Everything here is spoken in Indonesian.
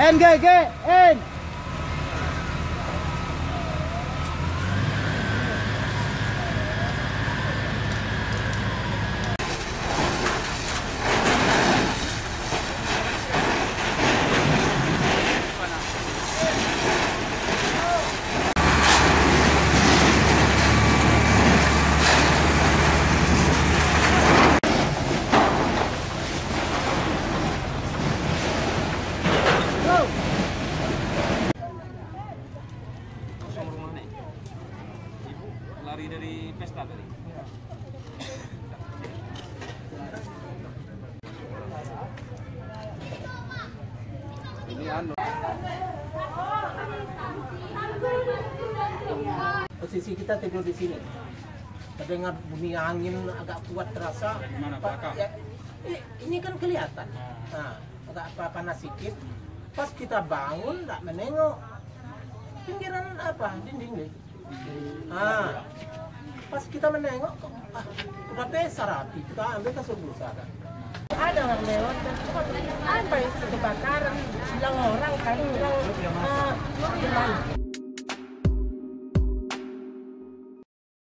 En. Lari dari pesta tadi. Ini anu. Posisi kita tidur di sini. Terdengar bunyi angin agak kuat terasa. Gimana, belakang? Ya, ini kan kelihatan. Nah, agak panas sedikit. Pas kita bangun, nggak menengok. Pinggiran apa? Dinding deh. Ah, pas kita menengok, udah besar api. Kita ambil kasur busa kan. Ada orang lewat dan apa itu kebakaran? Bilang orang kan, bilang